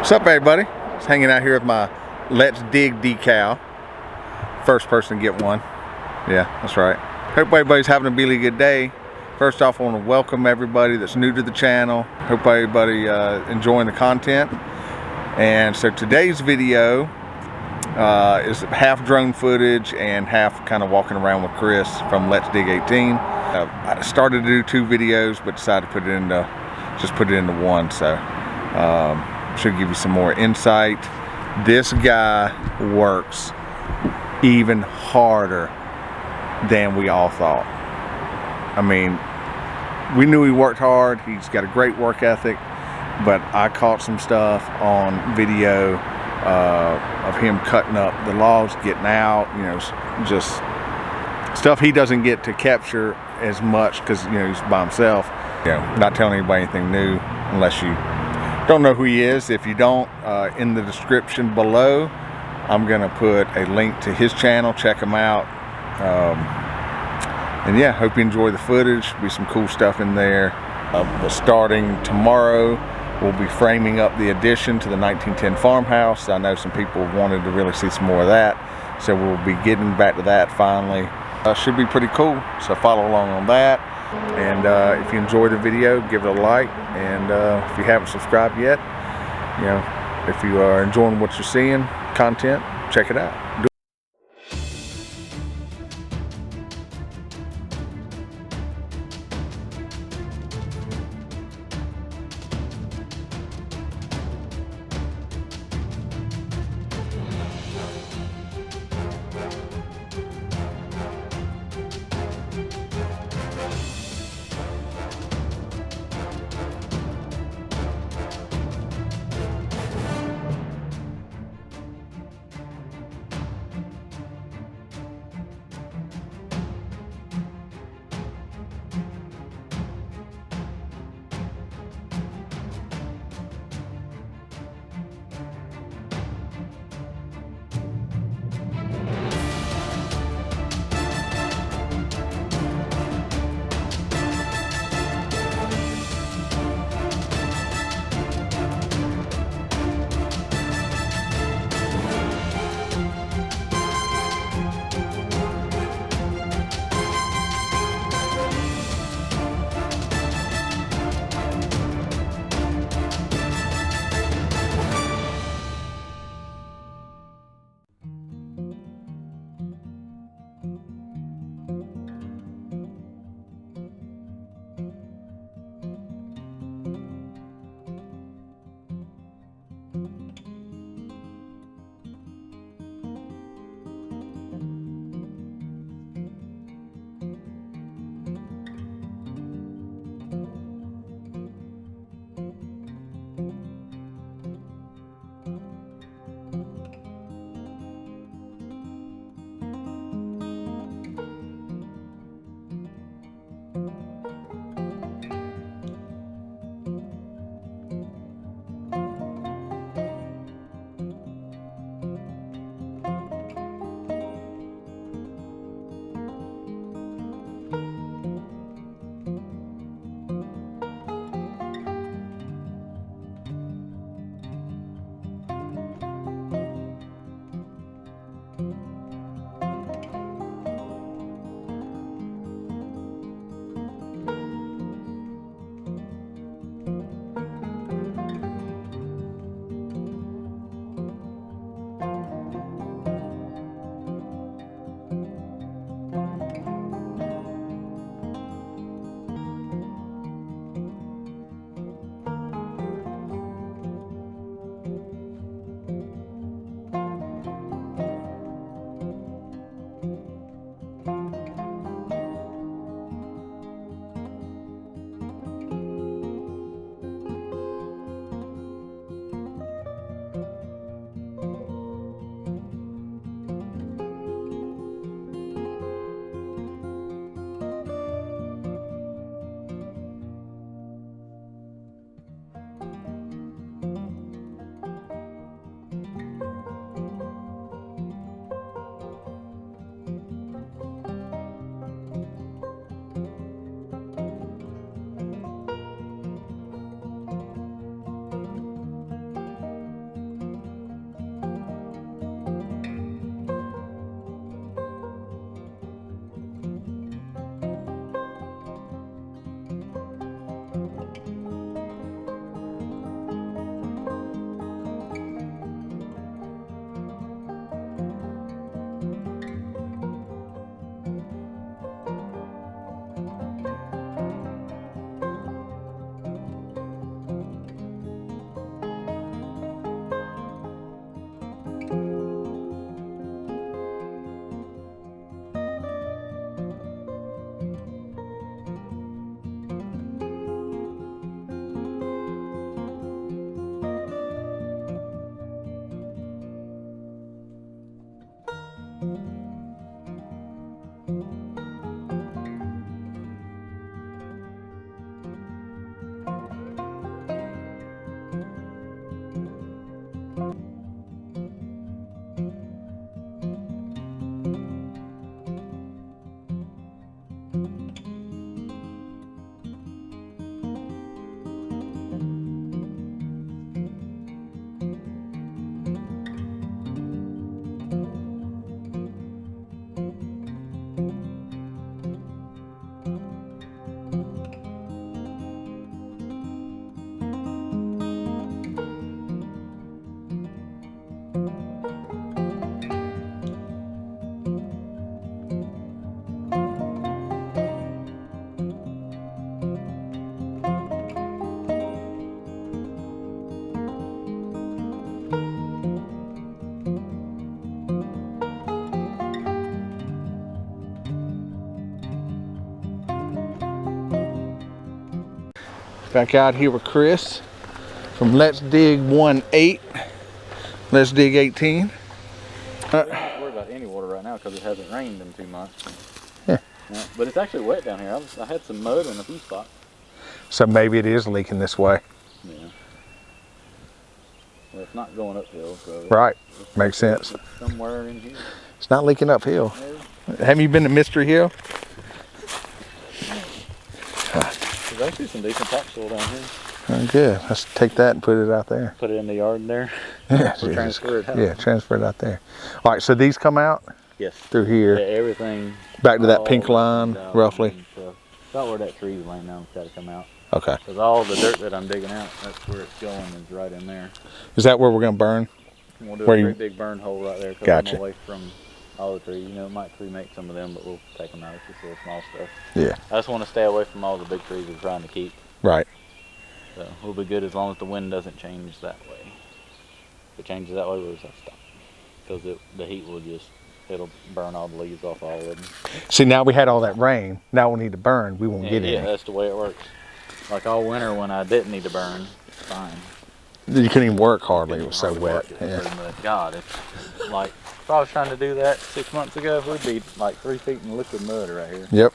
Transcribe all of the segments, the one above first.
What's up, everybody? Just hanging out here with my Let's Dig decal. First person to get one. Yeah, that's right. Hope everybody's having a really good day. First off, I want to welcome everybody that's new to the channel. Hope everybody enjoying the content. And so today's video is half drone footage and half kind of walking around with Chris from Let's Dig 18. I started to do 2 videos, but decided to put it into one. So should give you some more insight. This guy works even harder than we all thought. I mean, we knew he worked hard. He's got a great work ethic, but I caught some stuff on video of him cutting up the logs, getting out, you know, just stuff he doesn't get to capture as much because, you know, he's by himself. You know, not telling anybody anything new unless you don't know who he is. If you don't, in the description below, I'm gonna put a link to his channel. Check him out. And yeah, hope you enjoy the footage. Be some cool stuff in there. But starting tomorrow, we'll be framing up the addition to the 1910 farmhouse. I know some people wanted to really see some more of that, so we'll be getting back to that finally. Should be pretty cool, so follow along on that. And if you enjoy the video, give it a like. And if you haven't subscribed yet, you know, if you are enjoying what you're seeing, content, check it out. Back out here with Chris from Let's Dig 1-8. Let's Dig 18. I'm not worried about any water right now because it hasn't rained in 2 months. Yeah. Yeah, but it's actually wet down here. I had some mud in a few spots. So maybe it is leaking this way. Yeah. Well, it's not going uphill, so Right. Makes sense. It's somewhere in here. It's not leaking uphill. No. Haven't you been to Mystery Hill? There's actually some decent topsoil down here. Oh, good. Let's take that and put it out there. Put it in the yard there. Yeah, Or transfer it out. Yeah, transfer it out there. All right, so these come out Yes. through here. Yeah, everything. Back to that pink line, roughly. About where that tree's laying down, it's got to come out. Okay. Because all the dirt that I'm digging out, that's where it's going, is right in there. Is that where we're going to burn? We'll do Where a you- great big burn hole right there. 'Cause Gotcha. I'm away from all the trees. You know, it might cremate some of them, but we'll take them out. It's just little small stuff. Yeah. I just want to stay away from all the big trees we're trying to keep. Right. So we'll be good as long as the wind doesn't change that way. If it changes that way, we'll just have to stop. Because the heat will just, it'll burn all the leaves off all of them. See, now we had all that rain. Now we need to burn. We won't get Yeah, any. that's the way it works. Like all winter when I didn't need to burn, it's fine. You couldn't even work hardly. It was so Hardly wet. work, it was Yeah. pretty much. God, it's like, if I was trying to do that 6 months ago, we'd be like 3 feet in liquid mud right here. Yep.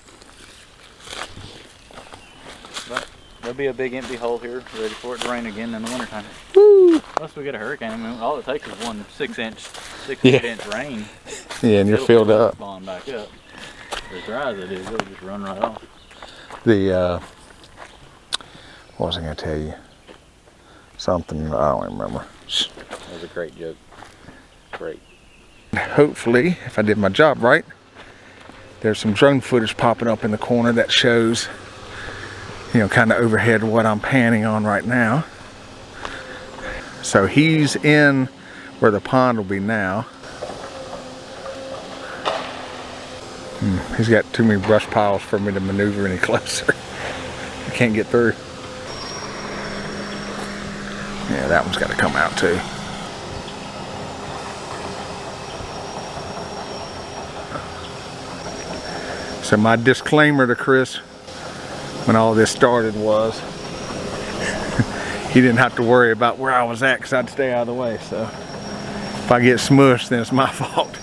But there'll be a big empty hole here, ready for it to rain again in the wintertime. Woo! Unless we get a hurricane, I mean, all it takes is one 6 Yeah. inch rain. Yeah, and you're It'll filled fill up. Spawn back up. As dry as it is, it'll just run right off. What was I going to tell you? Something, I don't remember. That was a great joke. Great. Hopefully, if I did my job right, there's some drone footage popping up in the corner that shows, you know, kind of overhead what I'm panning on right now. So he's in where the pond will be now. He's got too many brush piles for me to maneuver any closer. I can't get through. Yeah, that one's got to come out too. So my disclaimer to Chris when all this started was he didn't have to worry about where I was at because I'd stay out of the way. So if I get smushed, then it's my fault.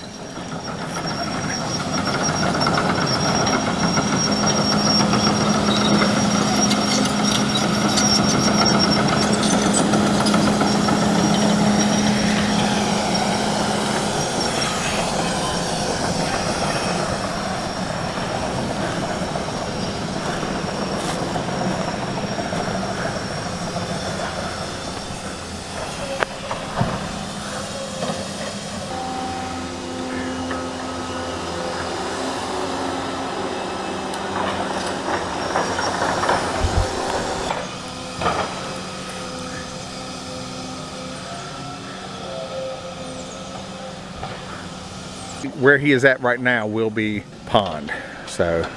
Where he is at right now will be pond. So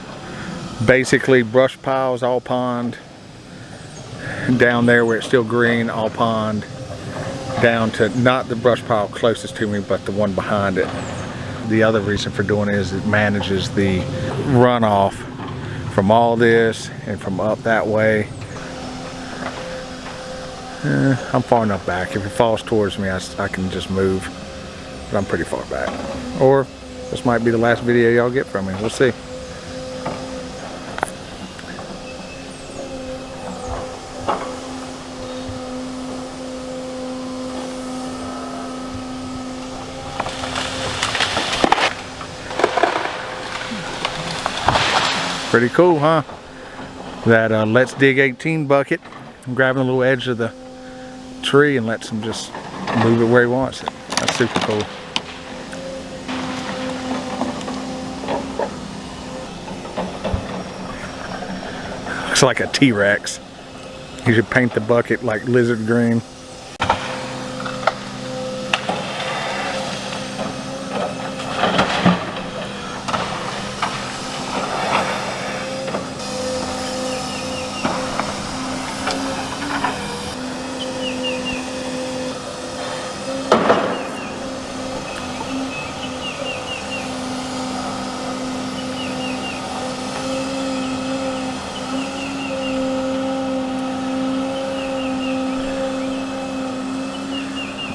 basically brush piles, all pond. Down there where it's still green, all pond. Down to not the brush pile closest to me, but the one behind it. The other reason for doing it is it manages the runoff from all this and from up that way. I'm far enough back. If it falls towards me, I can just move. But I'm pretty far back. Or this might be the last video y'all get from me. We'll see. Pretty cool, huh? That Let's Dig 18 bucket. I'm grabbing a little edge of the tree and lets him just move it where he wants it. That's super cool. Looks like a T-Rex. You should paint the bucket like lizard green.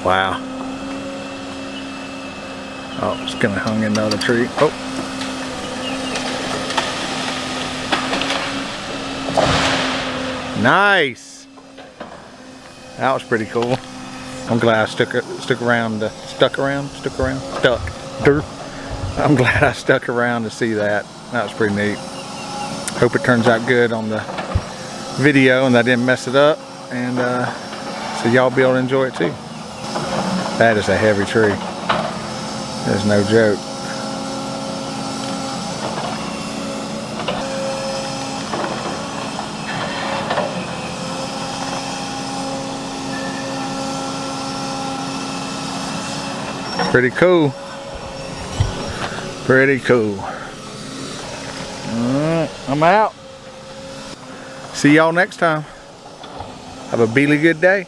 Wow. Oh, it's gonna hung in the other tree. Oh. Nice. That was pretty cool. I'm glad I stuck around. I'm glad I stuck around to see that. That was pretty neat. Hope it turns out good on the video and I didn't mess it up, and so y'all be able to enjoy it too. That is a heavy tree. There's no joke. Pretty cool. Pretty cool. Alright, I'm out. See y'all next time. Have a really good day.